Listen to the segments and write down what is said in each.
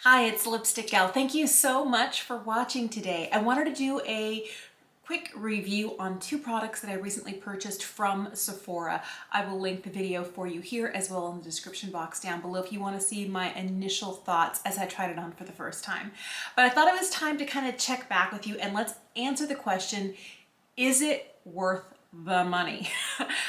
Hi, it's Lipstick Gal. Thank you so much for watching today. I wanted to do a quick review on two products that I recently purchased from Sephora. I will link the video for you here as well in the description box down below if you want to see my initial thoughts as I tried it on for the first time. But I thought it was time to kind of check back with you and let's answer the question, is it worth the money?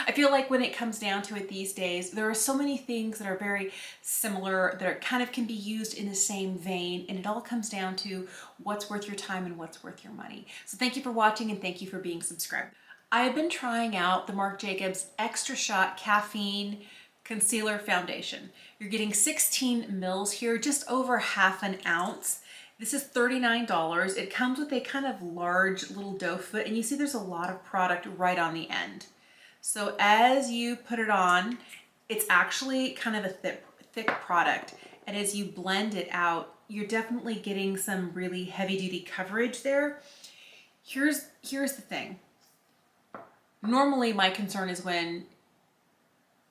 I feel like when it comes down to it these days, there are so many things that are very similar that are kind of can be used in the same vein, and it all comes down to what's worth your time and what's worth your money. So thank you for watching and thank you for being subscribed. I have been trying out the Marc Jacobs Extra Shot Caffeine Concealer Foundation. You're getting 16 mils here, just over half an ounce. This is $39. It comes with a kind of large little doe foot, and you see there's a lot of product right on the end. So as you put it on, it's actually kind of a thick product. And as you blend it out, you're definitely getting some really heavy duty coverage there. Here's the thing. Normally my concern is when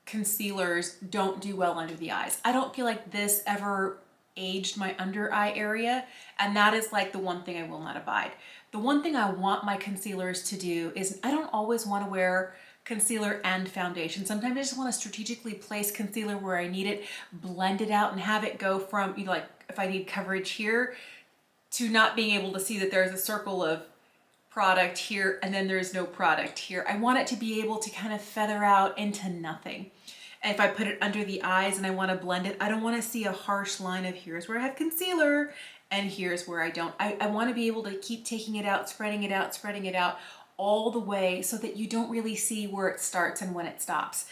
concealers don't do well under the eyes. I don't feel like this ever aged my under eye area, and that is like the one thing I will not abide. The one thing I want my concealers to do is I don't always want to wear concealer and foundation. Sometimes I just want to strategically place concealer where I need it, blend it out, and have it go from, you know, like if I need coverage here to not being able to see that there's a circle of product here and then there's no product here. I want it to be able to kind of feather out into nothing. And if I put it under the eyes and I want to blend it, I don't want to see a harsh line of here's where I have concealer and here's where I don't. I want to be able to keep taking it out, spreading it out, spreading it out all the way so that you don't really see where it starts and when it stops.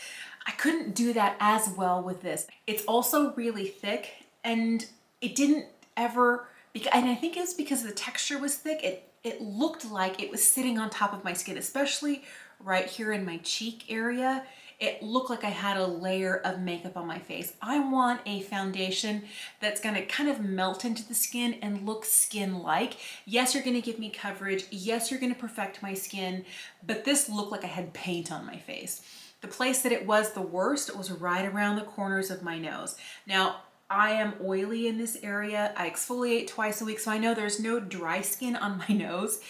I couldn't do that as well with this. It's also really thick, and it didn't ever, and I think it was because the texture was thick, it looked like it was sitting on top of my skin, especially right here in my cheek area. It looked like I had a layer of makeup on my face. I want a foundation that's gonna kind of melt into the skin and look skin-like. Yes, you're gonna give me coverage. Yes, you're gonna perfect my skin, but this looked like I had paint on my face. The place that it was the worst was right around the corners of my nose. Now, I am oily in this area. I exfoliate twice a week, so I know there's no dry skin on my nose.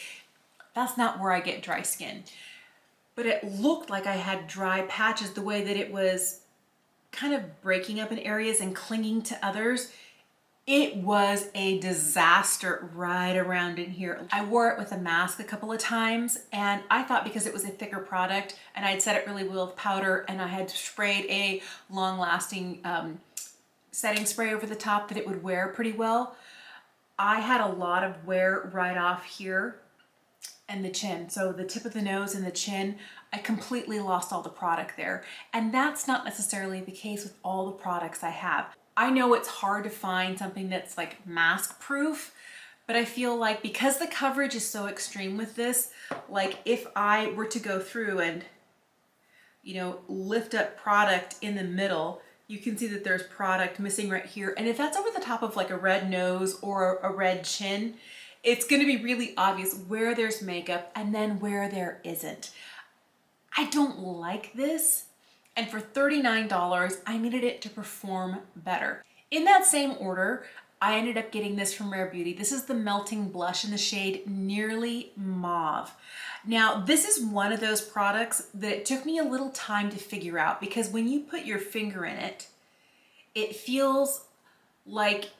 That's not where I get dry skin. But it looked like I had dry patches the way that it was kind of breaking up in areas and clinging to others. It was a disaster right around in here. I wore it with a mask a couple of times, and I thought because it was a thicker product and I'd set it really well with powder and I had sprayed a long-lasting setting spray over the top that it would wear pretty well. I had a lot of wear right off here and the chin. So the tip of the nose and the chin, I completely lost all the product there. And that's not necessarily the case with all the products I have. I know it's hard to find something that's like mask proof, but I feel like because the coverage is so extreme with this, like if I were to go through and, you know, lift up product in the middle, you can see that there's product missing right here. And if that's over the top of like a red nose or a red chin, it's going to be really obvious where there's makeup and then where there isn't. I don't like this. And for $39, I needed it to perform better. In that same order, I ended up getting this from Rare Beauty. This is the Melting Blush in the shade Nearly Mauve. Now, this is one of those products that it took me a little time to figure out, because when you put your finger in it, it feels like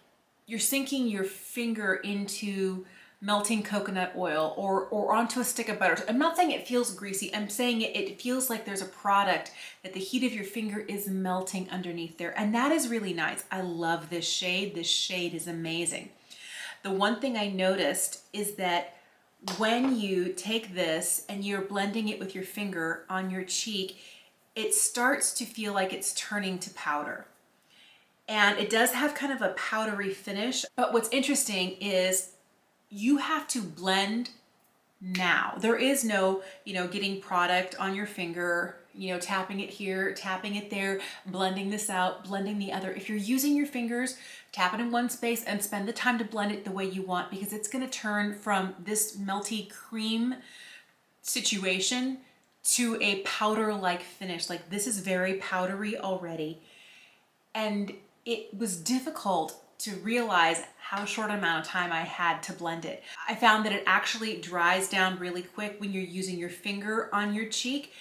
you're sinking your finger into melting coconut oil or onto a stick of butter. I'm not saying it feels greasy. I'm saying it feels like there's a product that the heat of your finger is melting underneath there. And that is really nice. I love this shade. This shade is amazing. The one thing I noticed is that when you take this and you're blending it with your finger on your cheek, it starts to feel like it's turning to powder. And it does have kind of a powdery finish. But what's interesting is you have to blend now. There is no, you know, getting product on your finger, you know, tapping it here, tapping it there, blending this out, blending the other. If you're using your fingers, tap it in one space and spend the time to blend it the way you want, because it's going to turn from this melty cream situation to a powder-like finish. Like, this is very powdery already. And it was difficult to realize how short amount of time I had to blend it. I found that it actually dries down really quick when you're using your finger on your cheek,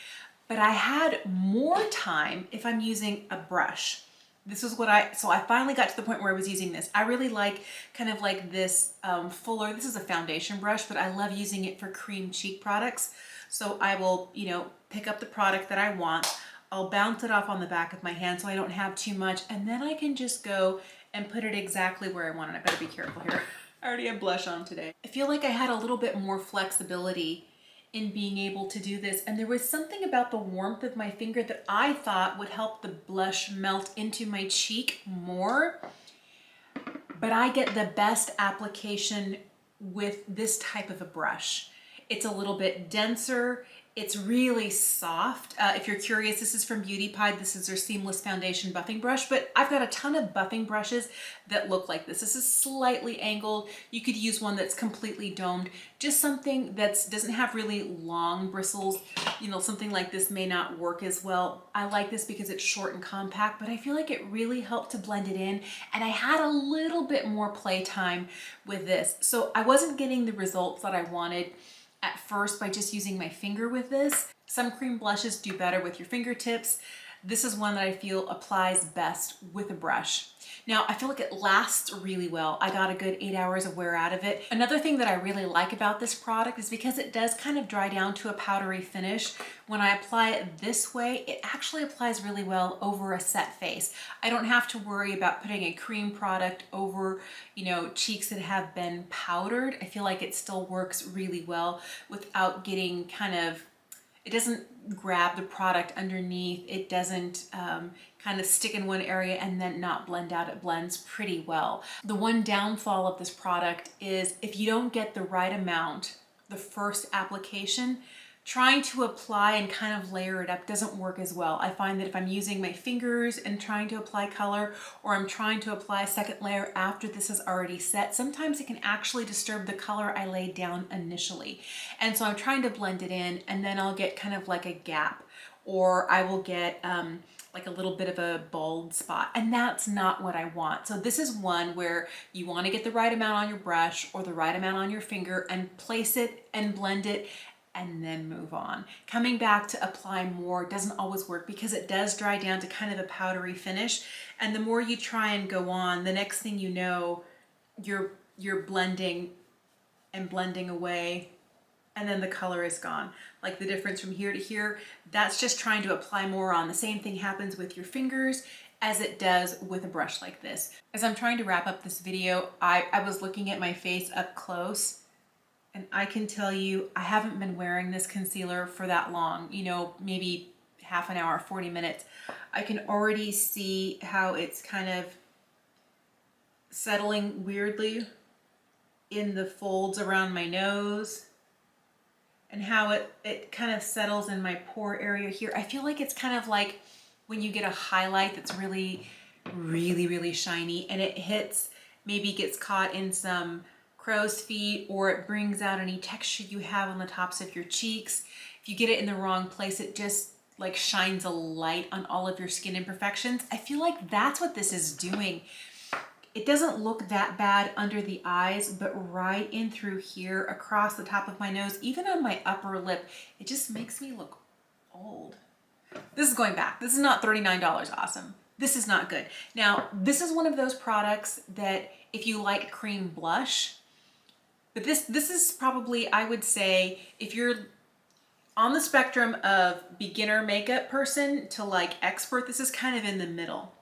but I had more time if I'm using a brush. This is what so I finally got to the point where I was using this. I really like kind of like this fuller, this is a foundation brush, but I love using it for cream cheek products. So I will, you know, pick up the product that I want. I'll bounce it off on the back of my hand so I don't have too much, and then I can just go and put it exactly where I want it. I better be careful here. I already have blush on today. I feel like I had a little bit more flexibility in being able to do this, and there was something about the warmth of my finger that I thought would help the blush melt into my cheek more, but I get the best application with this type of a brush. It's a little bit denser. It's really soft. If you're curious, this is from Beauty Pie. This is their Seamless Foundation Buffing Brush, but I've got a ton of buffing brushes that look like this. This is slightly angled. You could use one that's completely domed. Just something that doesn't have really long bristles. You know, something like this may not work as well. I like this because it's short and compact, but I feel like it really helped to blend it in, and I had a little bit more playtime with this. So I wasn't getting the results that I wanted at first by just using my finger with this. Some cream blushes do better with your fingertips. This is one that I feel applies best with a brush. Now, I feel like it lasts really well. I got a good 8 hours of wear out of it. Another thing that I really like about this product is because it does kind of dry down to a powdery finish. When I apply it this way, it actually applies really well over a set face. I don't have to worry about putting a cream product over, you know, cheeks that have been powdered. I feel like it still works really well without getting kind of, it doesn't grab the product underneath. It doesn't kind of stick in one area and then not blend out. It blends pretty well. The one downfall of this product is if you don't get the right amount the first application, trying to apply and kind of layer it up doesn't work as well. I find that if I'm using my fingers and trying to apply color, or I'm trying to apply a second layer after this is already set, sometimes it can actually disturb the color I laid down initially. And so I'm trying to blend it in, and then I'll get kind of like a gap, or I will get like a little bit of a bald spot, and that's not what I want. So this is one where you want to get the right amount on your brush or the right amount on your finger and place it and blend it and then move on. Coming back to apply more doesn't always work because it does dry down to kind of a powdery finish. And the more you try and go on, the next thing you know, you're blending and blending away, and then the color is gone. Like the difference from here to here, that's just trying to apply more on. The same thing happens with your fingers as it does with a brush like this. As I'm trying to wrap up this video, I was looking at my face up close, and I can tell you, I haven't been wearing this concealer for that long, you know, maybe half an hour, 40 minutes. I can already see how it's kind of settling weirdly in the folds around my nose, and how it kind of settles in my pore area here. I feel like it's kind of like when you get a highlight that's really, really, really shiny, and it hits, maybe gets caught in some crow's feet, or it brings out any texture you have on the tops of your cheeks. If you get it in the wrong place, it just like shines a light on all of your skin imperfections. I feel like that's what this is doing. It doesn't look that bad under the eyes, but right in through here, across the top of my nose, even on my upper lip, it just makes me look old. This is going back. This is not $39 awesome. This is not good. Now, this is one of those products that if you like cream blush, but this is probably, I would say, if you're on the spectrum of beginner makeup person to like expert, this is kind of in the middle.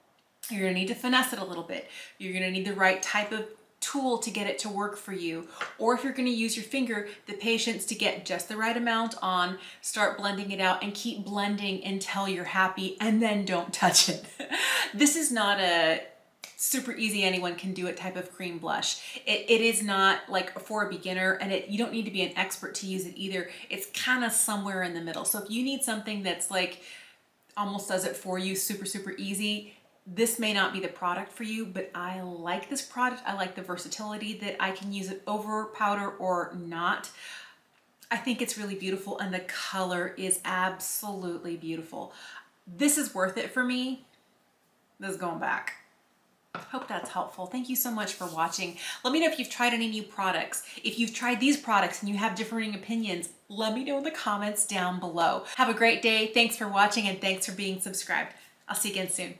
You're gonna need to finesse it a little bit. You're gonna need the right type of tool to get it to work for you. Or if you're gonna use your finger, the patience to get just the right amount on, start blending it out, and keep blending until you're happy, and then don't touch it. This is not a super easy, anyone can do it type of cream blush. It is not like for a beginner, and you don't need to be an expert to use it either. It's kind of somewhere in the middle. So if you need something that's like almost does it for you, super, super easy, this may not be the product for you, but I like this product. I like the versatility that I can use it over powder or not. I think it's really beautiful, and the color is absolutely beautiful. This is worth it for me. This is going back. Hope that's helpful. Thank you so much for watching. Let me know if you've tried any new products. If you've tried these products and you have differing opinions, let me know in the comments down below. Have a great day. Thanks for watching and thanks for being subscribed. I'll see you again soon.